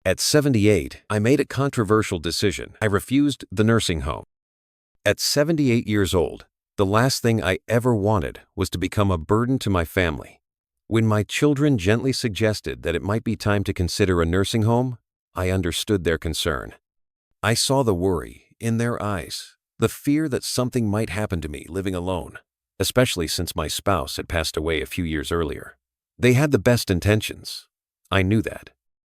At 78, I made a controversial decision. I refused the nursing home. At 78 years old, the last thing I ever wanted was to become a burden to my family. When my children gently suggested that it might be time to consider a nursing home, I understood their concern. I saw the worry in their eyes, the fear that something might happen to me living alone, especially since my spouse had passed away a few years earlier. They had the best intentions. I knew that.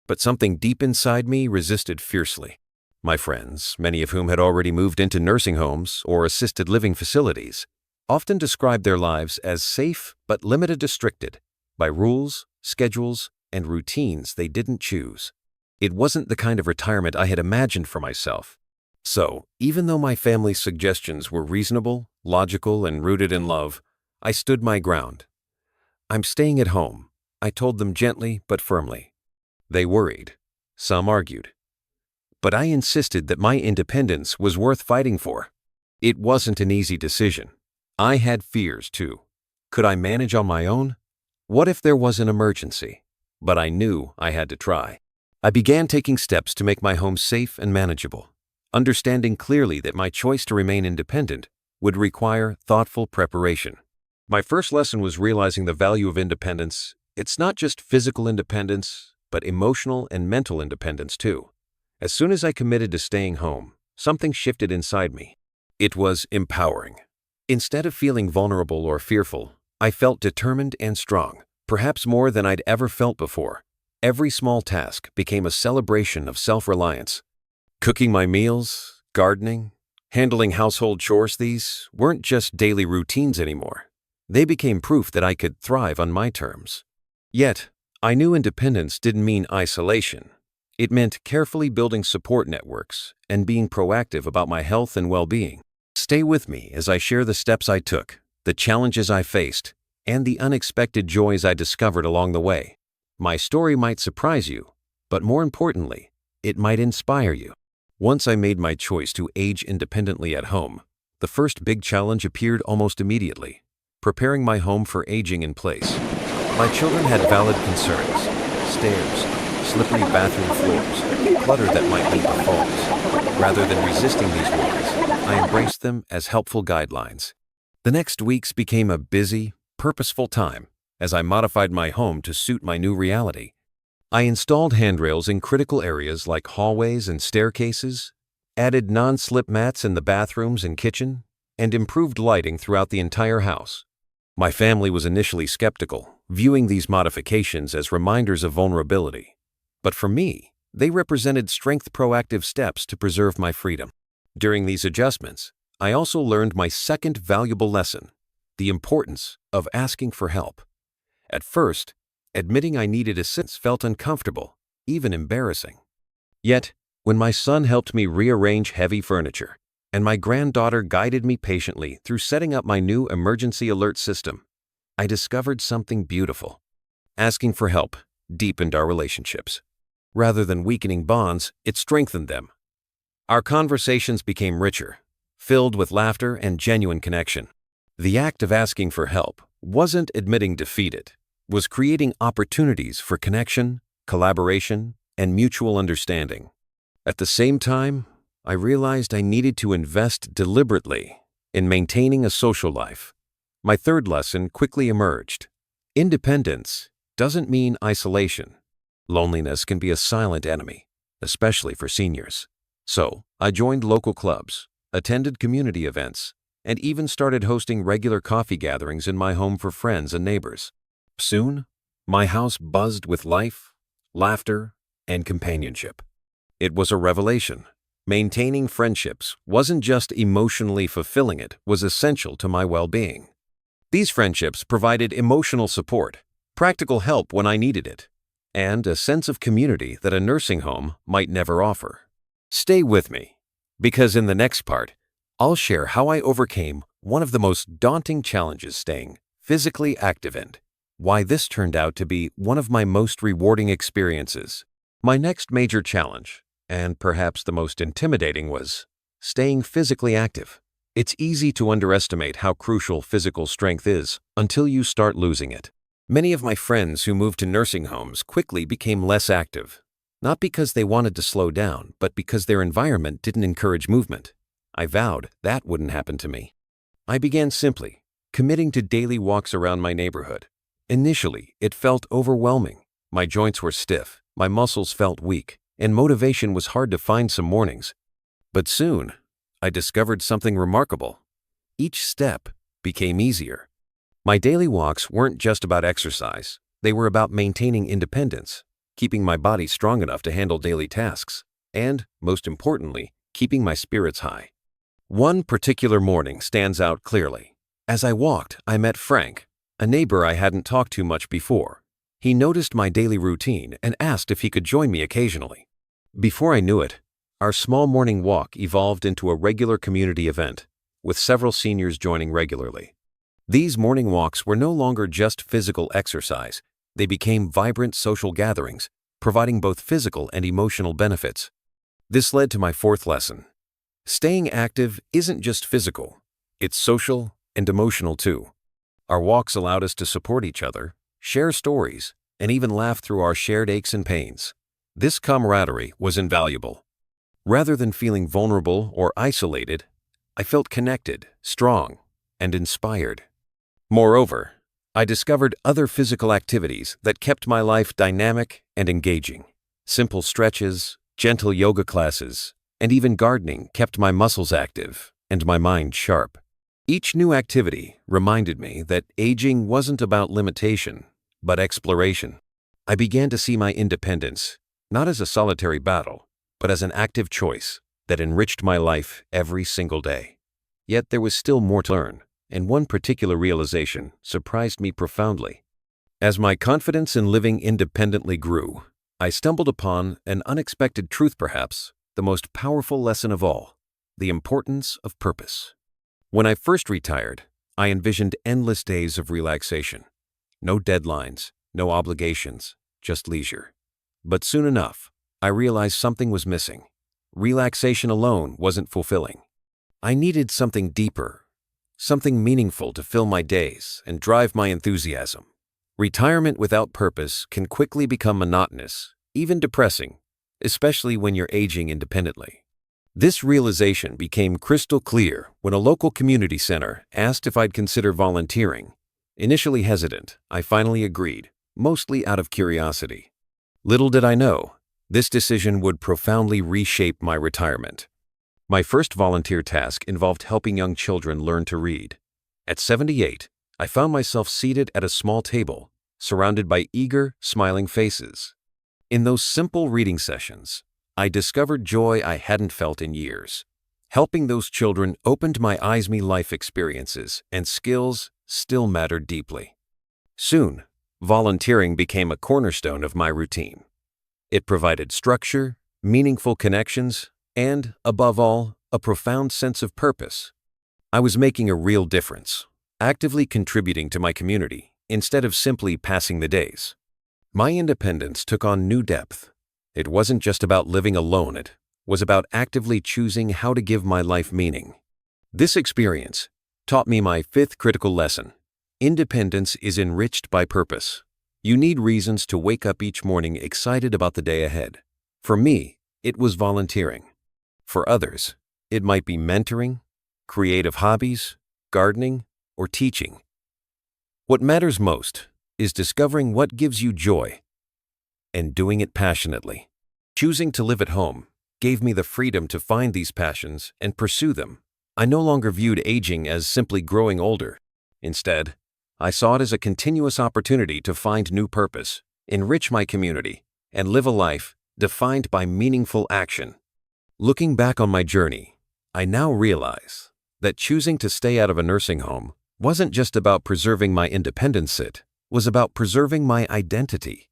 But something deep inside me resisted fiercely. My friends, many of whom had already moved into nursing homes or assisted living facilities, often described their lives as safe but limited restricted by rules, schedules, and routines they didn't choose. It wasn't the kind of retirement I had imagined for myself. So, even though my family's suggestions were reasonable, logical, and rooted in love, I stood my ground. "I'm staying at home," I told them gently but firmly. They worried. Some argued. But I insisted that my independence was worth fighting for. It wasn't an easy decision. I had fears, too. Could I manage on my own? What if there was an emergency? But I knew I had to try. I began taking steps to make my home safe and manageable, understanding clearly that my choice to remain independent would require thoughtful preparation. My first lesson was realizing the value of independence. It's not just physical independence, but emotional and mental independence too. As soon as I committed to staying home, something shifted inside me. It was empowering. Instead of feeling vulnerable or fearful, I felt determined and strong, perhaps more than I'd ever felt before. Every small task became a celebration of self-reliance. Cooking my meals, gardening, handling household chores, these weren't just daily routines anymore. They became proof that I could thrive on my terms. Yet, I knew independence didn't mean isolation. It meant carefully building support networks and being proactive about my health and well-being. Stay with me as I share the steps I took, the challenges I faced, and the unexpected joys I discovered along the way. My story might surprise you, but more importantly, it might inspire you. Once I made my choice to age independently at home, the first big challenge appeared almost immediately: preparing my home for aging in place. My children had valid concerns: stairs, slippery bathroom floors, clutter that might lead to falls. Rather than resisting these worries, I embraced them as helpful guidelines. The next weeks became a busy, purposeful time as I modified my home to suit my new reality. I installed handrails in critical areas like hallways and staircases, added non-slip mats in the bathrooms and kitchen, and improved lighting throughout the entire house. My family was initially skeptical, viewing these modifications as reminders of vulnerability. But for me, they represented proactive steps to preserve my freedom. During these adjustments, I also learned my second valuable lesson: the importance of asking for help. At first, admitting I needed assistance felt uncomfortable, even embarrassing. Yet, when my son helped me rearrange heavy furniture, and my granddaughter guided me patiently through setting up my new emergency alert system, I discovered something beautiful. Asking for help deepened our relationships. Rather than weakening bonds, it strengthened them. Our conversations became richer, filled with laughter and genuine connection. The act of asking for help wasn't admitting defeat, it was creating opportunities for connection, collaboration, and mutual understanding. At the same time, I realized I needed to invest deliberately in maintaining a social life. My third lesson quickly emerged: independence doesn't mean isolation. Loneliness can be a silent enemy, especially for seniors. So, I joined local clubs, attended community events, and even started hosting regular coffee gatherings in my home for friends and neighbors. Soon, my house buzzed with life, laughter, and companionship. It was a revelation. Maintaining friendships wasn't just emotionally fulfilling, it was essential to my well-being. These friendships provided emotional support, practical help when I needed it, and a sense of community that a nursing home might never offer. Stay with me, because in the next part, I'll share how I overcame one of the most daunting challenges staying physically active and why this turned out to be one of my most rewarding experiences. My next major challenge, and perhaps the most intimidating, was staying physically active. It's easy to underestimate how crucial physical strength is until you start losing it. Many of my friends who moved to nursing homes quickly became less active. Not because they wanted to slow down, but because their environment didn't encourage movement. I vowed that wouldn't happen to me. I began simply, committing to daily walks around my neighborhood. Initially, it felt overwhelming. My joints were stiff, my muscles felt weak, and motivation was hard to find some mornings. But soon, I discovered something remarkable. Each step became easier. My daily walks weren't just about exercise. They were about maintaining independence, keeping my body strong enough to handle daily tasks, and, most importantly, keeping my spirits high. One particular morning stands out clearly. As I walked, I met Frank, a neighbor I hadn't talked to much before. He noticed my daily routine and asked if he could join me occasionally. Before I knew it, our small morning walk evolved into a regular community event, with several seniors joining regularly. These morning walks were no longer just physical exercise. They became vibrant social gatherings, providing both physical and emotional benefits. This led to my fourth lesson. Staying active isn't just physical, it's social and emotional too. Our walks allowed us to support each other, share stories, and even laugh through our shared aches and pains. This camaraderie was invaluable. Rather than feeling vulnerable or isolated, I felt connected, strong, and inspired. Moreover, I discovered other physical activities that kept my life dynamic and engaging. Simple stretches, gentle yoga classes, and even gardening kept my muscles active and my mind sharp. Each new activity reminded me that aging wasn't about limitation, but exploration. I began to see my independence, not as a solitary battle, but as an active choice that enriched my life every single day. Yet there was still more to learn, and one particular realization surprised me profoundly. As my confidence in living independently grew, I stumbled upon an unexpected truth, perhaps the most powerful lesson of all: the importance of purpose. When I first retired, I envisioned endless days of relaxation. No deadlines, no obligations, just leisure. But soon enough, I realized something was missing. Relaxation alone wasn't fulfilling. I needed something deeper, something meaningful to fill my days and drive my enthusiasm. Retirement without purpose can quickly become monotonous, even depressing, especially when you're aging independently. This realization became crystal clear when a local community center asked if I'd consider volunteering. Initially hesitant, I finally agreed, mostly out of curiosity. Little did I know, this decision would profoundly reshape my retirement. My first volunteer task involved helping young children learn to read. At 78, I found myself seated at a small table, surrounded by eager, smiling faces. In those simple reading sessions, I discovered joy I hadn't felt in years. Helping those children opened my eyes to life experiences and skills still mattered deeply. Soon, volunteering became a cornerstone of my routine. It provided structure, meaningful connections, and, above all, a profound sense of purpose. I was making a real difference, actively contributing to my community instead of simply passing the days. My independence took on new depth. It wasn't just about living alone, it was about actively choosing how to give my life meaning. This experience taught me my fifth critical lesson. Independence is enriched by purpose. You need reasons to wake up each morning excited about the day ahead. For me, it was volunteering. For others, it might be mentoring, creative hobbies, gardening, or teaching. What matters most is discovering what gives you joy and doing it passionately. Choosing to live at home gave me the freedom to find these passions and pursue them. I no longer viewed aging as simply growing older. Instead, I saw it as a continuous opportunity to find new purpose, enrich my community, and live a life defined by meaningful action. Looking back on my journey, I now realize that choosing to stay out of a nursing home wasn't just about preserving my independence, it was about preserving my identity.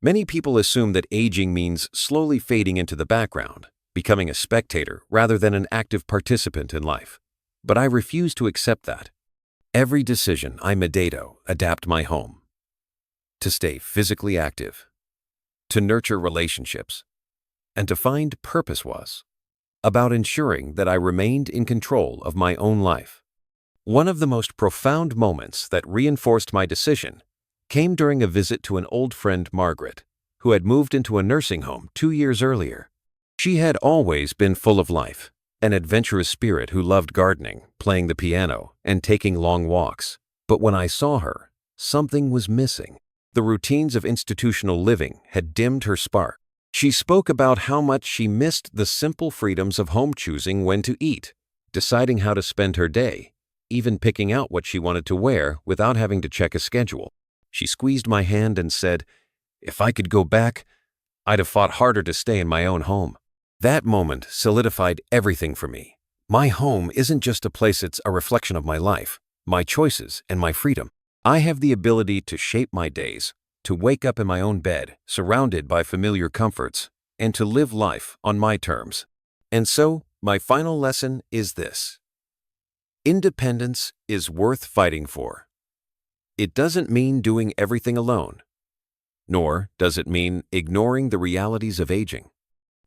Many people assume that aging means slowly fading into the background, becoming a spectator rather than an active participant in life. But I refuse to accept that. Every decision I made to adapt my home, to stay physically active, to nurture relationships, and to find purpose was about ensuring that I remained in control of my own life. One of the most profound moments that reinforced my decision came during a visit to an old friend, Margaret, who had moved into a nursing home 2 years earlier. She had always been full of life, an adventurous spirit who loved gardening, playing the piano, and taking long walks. But when I saw her, something was missing. The routines of institutional living had dimmed her spark. She spoke about how much she missed the simple freedoms of home, choosing when to eat, deciding how to spend her day, even picking out what she wanted to wear without having to check a schedule. She squeezed my hand and said, "If I could go back, I'd have fought harder to stay in my own home." That moment solidified everything for me. My home isn't just a place, it's a reflection of my life, my choices, and my freedom. I have the ability to shape my days, to wake up in my own bed, surrounded by familiar comforts, and to live life on my terms. And so, my final lesson is this: independence is worth fighting for. It doesn't mean doing everything alone, nor does it mean ignoring the realities of aging.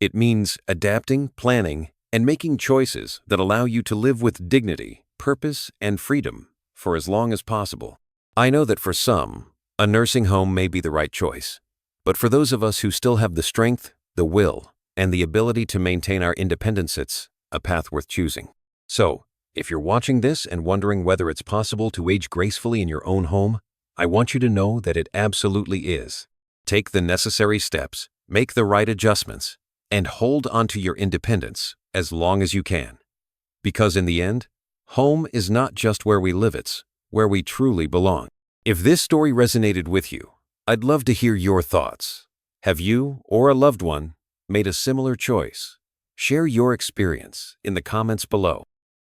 It means adapting, planning, and making choices that allow you to live with dignity, purpose, and freedom for as long as possible. I know that for some, a nursing home may be the right choice, but for those of us who still have the strength, the will, and the ability to maintain our independence, it's a path worth choosing. So, if you're watching this and wondering whether it's possible to age gracefully in your own home, I want you to know that it absolutely is. Take the necessary steps, make the right adjustments, and hold on to your independence as long as you can. Because in the end, home is not just where we live, it's where we truly belong. If this story resonated with you, I'd love to hear your thoughts. Have you or a loved one made a similar choice? Share your experience in the comments below.